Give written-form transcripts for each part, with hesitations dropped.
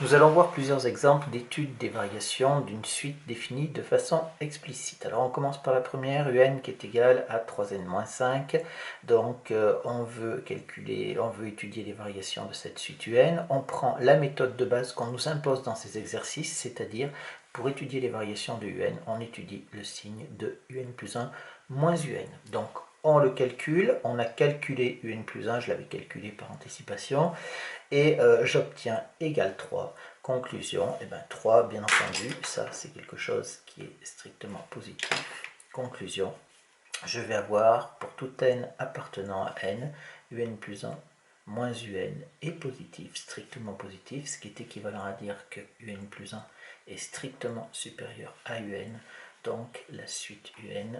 Nous allons voir plusieurs exemples d'études des variations d'une suite définie de façon explicite. Alors on commence par la première, un qui est égal à 3n-5. Donc on veut étudier les variations de cette suite un. On prend la méthode de base qu'on nous impose dans ces exercices, c'est-à-dire pour étudier les variations de un, on étudie le signe de un plus 1 moins un. Donc on le calcule, on a calculé un plus 1, je l'avais calculé par anticipation, et j'obtiens égal 3. Conclusion, et bien 3, bien entendu, ça c'est quelque chose qui est strictement positif. Conclusion, je vais avoir pour tout n appartenant à n, un plus 1 moins un est positif, strictement positif, ce qui est équivalent à dire que un plus 1 est strictement supérieur à un, donc la suite un,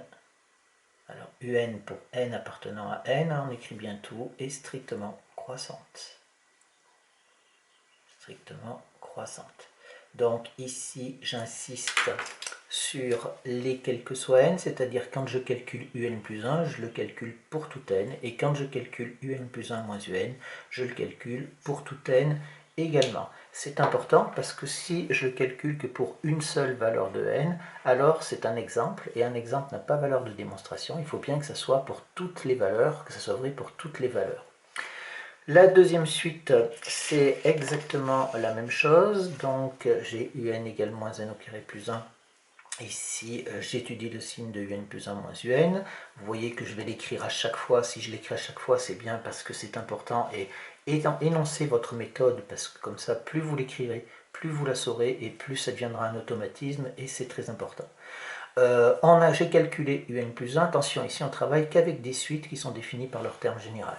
alors un pour n appartenant à n, on écrit bien tout, est strictement croissante. Strictement croissante. Donc ici, j'insiste sur les quel que soit n, c'est-à-dire quand je calcule un plus 1, je le calcule pour tout n, et quand je calcule un plus 1 moins un, je le calcule pour tout n également. C'est important parce que si je le calcule que pour une seule valeur de n, alors c'est un exemple, et un exemple n'a pas valeur de démonstration, il faut bien que ça soit pour toutes les valeurs, que ça soit vrai pour toutes les valeurs. La deuxième suite, c'est exactement la même chose. Donc, j'ai un égale moins n au carré plus 1. Ici, j'étudie le signe de un plus 1 moins un. Vous voyez que je vais l'écrire à chaque fois. Si je l'écris à chaque fois, c'est bien parce que c'est important. Et énoncez votre méthode, parce que comme ça, plus vous l'écrirez, plus vous la saurez, et plus ça deviendra un automatisme, et c'est très important. J'ai calculé un plus 1. Attention, ici, on travaille qu'avec des suites qui sont définies par leur terme général.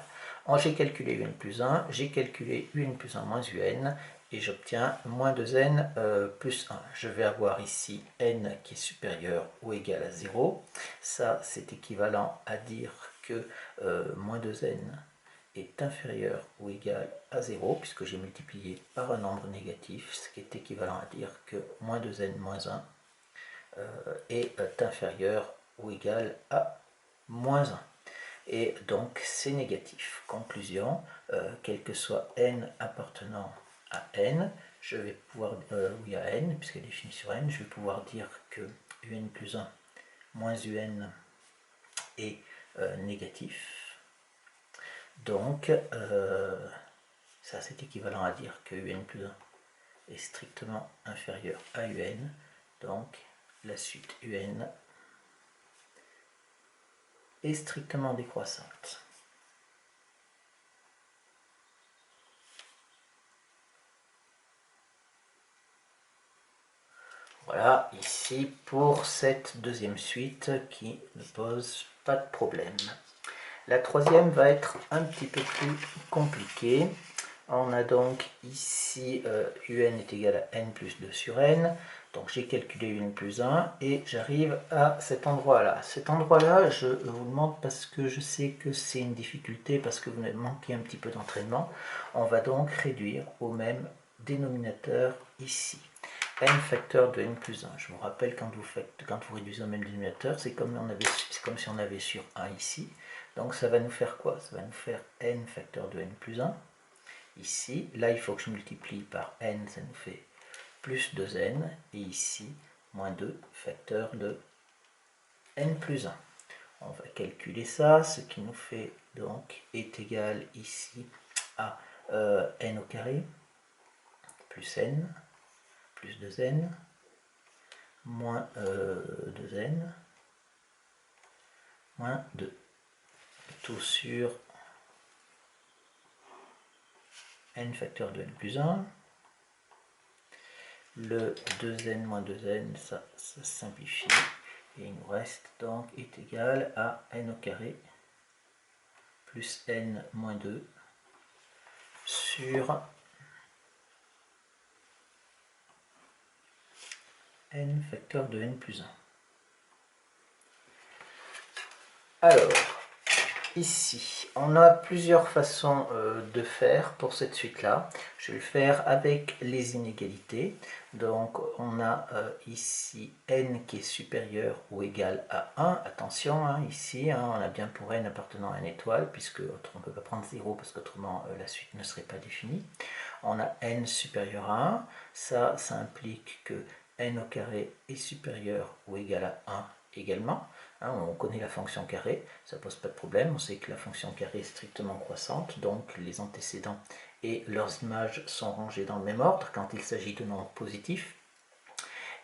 J'ai calculé un plus 1, j'ai calculé un plus 1 moins un, et j'obtiens moins 2n plus 1. Je vais avoir ici n qui est supérieur ou égal à 0. Ça, c'est équivalent à dire que moins 2n est inférieur ou égal à 0, puisque j'ai multiplié par un nombre négatif, ce qui est équivalent à dire que moins 2n moins 1 est inférieur ou égal à moins 1. Et donc c'est négatif. Conclusion, quel que soit n appartenant à n, je vais pouvoir, oui à n, puisqu'elle est définie sur n, je vais pouvoir dire que un plus 1 moins un est négatif. Donc, ça c'est équivalent à dire que un plus 1 est strictement inférieur à un. Donc, la suite un est strictement décroissante. Voilà, ici pour cette deuxième suite qui ne pose pas de problème. La troisième va être un petit peu plus compliquée. On a donc ici un est égal à n plus 2 sur n. Donc j'ai calculé un plus 1 et j'arrive à cet endroit-là. Cet endroit-là, je vous demande parce que je sais que c'est une difficulté, parce que vous manquez un petit peu d'entraînement. On va donc réduire au même dénominateur ici. N facteur de n plus 1. Je vous rappelle, quand vous réduisez au même dénominateur, c'est comme si on avait sur 1 ici. Donc ça va nous faire quoi? Ça va nous faire n facteur de n plus 1. Ici, là il faut que je multiplie par n, ça nous fait plus 2n. Et ici, moins 2 facteur de n plus 1. On va calculer ça, ce qui nous fait donc est égal ici à n au carré plus n plus 2n moins 2n moins 2. Tout sur n facteur de n plus 1. Le 2n moins 2n, ça simplifie. Et il nous reste donc est égal à n au carré plus n moins 2 sur n facteur de n plus 1. Alors, ici, on a plusieurs façons de faire pour cette suite-là. Je vais le faire avec les inégalités. Donc, on a ici n qui est supérieur ou égal à 1. Attention, hein, ici, hein, on a bien pour n appartenant à une étoile, puisque on ne peut pas prendre 0, parce qu'autrement, la suite ne serait pas définie. On a n supérieur à 1. Ça implique que n au carré est supérieur ou égal à 1 également. Hein, on connaît la fonction carré, ça ne pose pas de problème. On sait que la fonction carré est strictement croissante, donc les antécédents et leurs images sont rangés dans le même ordre quand il s'agit de nombres positifs.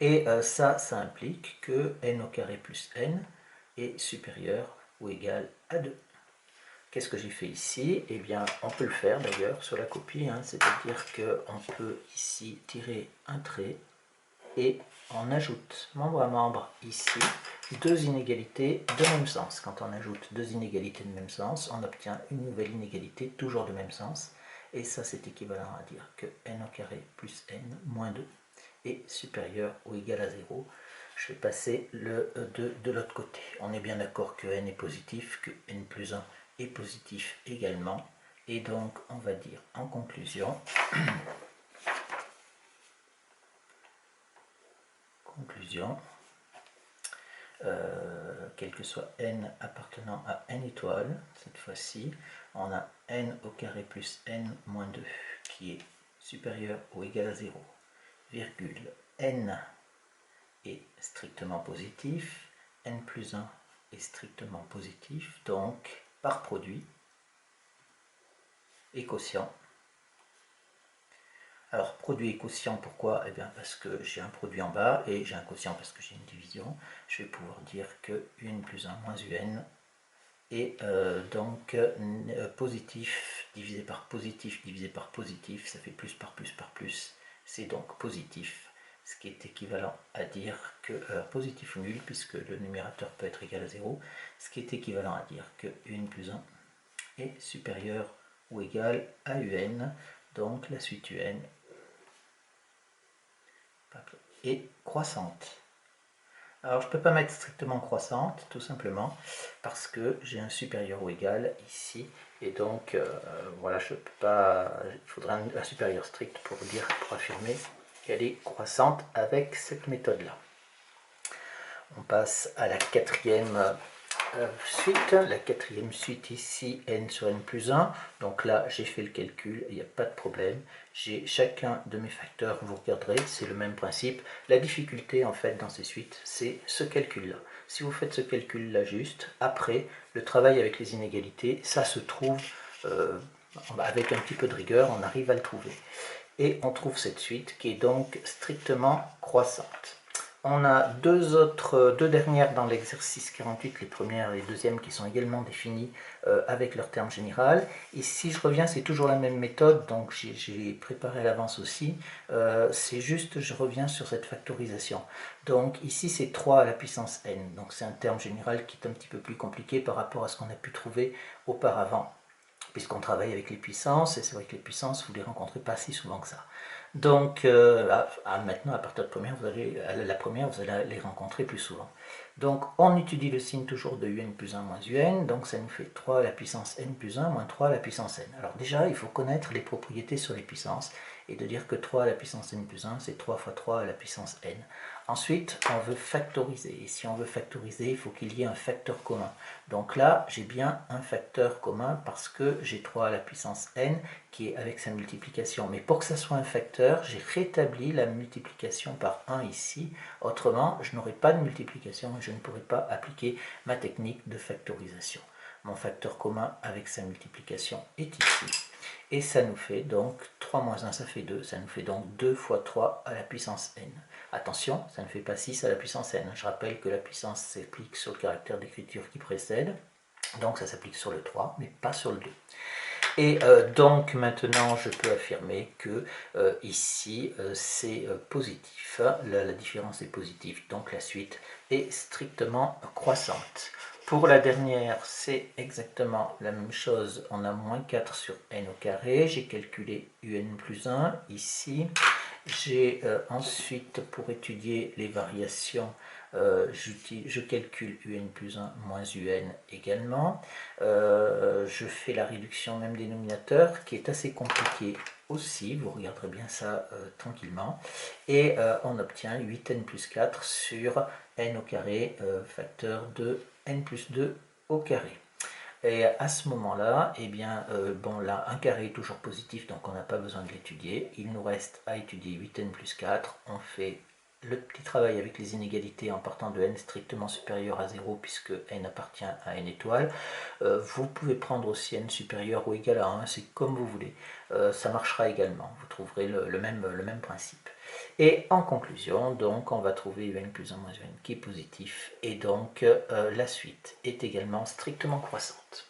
Et ça implique que n au carré plus n est supérieur ou égal à 2. Qu'est-ce que j'ai fait ici? Eh bien, on peut le faire d'ailleurs sur la copie, hein, c'est-à-dire qu'on peut ici tirer un trait et on ajoute membre à membre ici deux inégalités de même sens. Quand on ajoute deux inégalités de même sens, on obtient une nouvelle inégalité toujours de même sens. Et ça, c'est équivalent à dire que n au carré plus n moins 2 est supérieur ou égal à 0. Je vais passer le 2 de l'autre côté. On est bien d'accord que n est positif, que n plus 1 est positif également. Et donc, on va dire en conclusion... quel que soit n appartenant à n étoiles, cette fois-ci, on a n au carré plus n moins 2 qui est supérieur ou égal à 0, virgule, n est strictement positif, n plus 1 est strictement positif, donc par produit et quotient. Alors, produit et quotient, pourquoi? Eh bien, parce que j'ai un produit en bas et j'ai un quotient parce que j'ai une division. Je vais pouvoir dire que un plus 1 moins un est donc positif divisé par positif divisé par positif, ça fait plus par plus par plus. C'est donc positif, ce qui est équivalent à dire que positif ou nul, puisque le numérateur peut être égal à 0, ce qui est équivalent à dire que un plus 1 est supérieur ou égal à un. Donc la suite un est croissante. Alors je ne peux pas mettre strictement croissante, tout simplement, parce que j'ai un supérieur ou égal ici, et donc voilà, je peux pas, il faudra un supérieur strict pour dire, pour affirmer qu'elle est croissante avec cette méthode-là. On passe à la quatrième suite. La quatrième suite ici, n sur n plus 1. Donc là, j'ai fait le calcul, il n'y a pas de problème. J'ai chacun de mes facteurs, vous regarderez, c'est le même principe. La difficulté, en fait, dans ces suites, c'est ce calcul-là. Si vous faites ce calcul-là juste, après, le travail avec les inégalités, ça se trouve, avec un petit peu de rigueur, on arrive à le trouver. Et on trouve cette suite qui est donc strictement croissante. On a deux dernières dans l'exercice 48, les premières et les deuxièmes qui sont également définies avec leur terme général. Et si je reviens, c'est toujours la même méthode, donc j'ai préparé à l'avance aussi. C'est juste, je reviens sur cette factorisation. Donc ici, c'est 3 à la puissance n. Donc c'est un terme général qui est un petit peu plus compliqué par rapport à ce qu'on a pu trouver auparavant, puisqu'on travaille avec les puissances, et c'est vrai que les puissances, vous ne les rencontrez pas si souvent que ça. Donc, maintenant, à partir de la première, vous allez les rencontrer plus souvent. Donc, on étudie le signe toujours de un plus 1 moins un, donc ça nous fait 3 à la puissance n plus 1 moins 3 à la puissance n. Alors déjà, il faut connaître les propriétés sur les puissances, et de dire que 3 à la puissance n plus 1, c'est 3 fois 3 à la puissance n. Ensuite, on veut factoriser, et si on veut factoriser, il faut qu'il y ait un facteur commun. Donc là, j'ai bien un facteur commun parce que j'ai 3 à la puissance n qui est avec sa multiplication. Mais pour que ça soit un facteur, j'ai rétabli la multiplication par 1 ici. Autrement, je n'aurai pas de multiplication et je ne pourrai pas appliquer ma technique de factorisation. Mon facteur commun avec sa multiplication est ici. Et ça nous fait donc 3 moins 1, ça fait 2. Ça nous fait donc 2 fois 3 à la puissance n. Attention, ça ne fait pas 6 à la puissance n. Je rappelle que la puissance s'applique sur le caractère d'écriture qui précède. Donc ça s'applique sur le 3, mais pas sur le 2. Et donc maintenant je peux affirmer que ici c'est positif, la différence est positive, donc la suite est strictement croissante. Pour la dernière, c'est exactement la même chose, on a moins 4 sur n au carré, j'ai calculé un plus 1 ici, j'ai ensuite pour étudier les variations je calcule un plus 1 moins un également. Je fais la réduction même dénominateur qui est assez compliquée aussi, vous regarderez bien ça tranquillement, et on obtient 8n plus 4 sur n au carré facteur de n plus 2 au carré. Et à ce moment-là, eh bien, bon là, un carré est toujours positif, donc on n'a pas besoin de l'étudier. Il nous reste à étudier 8n plus 4. On fait le petit travail avec les inégalités en partant de n strictement supérieur à 0, puisque n appartient à n étoile. Vous pouvez prendre aussi n supérieur ou égal à 1, c'est comme vous voulez. Ça marchera également, vous trouverez le même principe. Et en conclusion, donc, on va trouver un plus 1 moins un qui est positif, et donc la suite est également strictement croissante.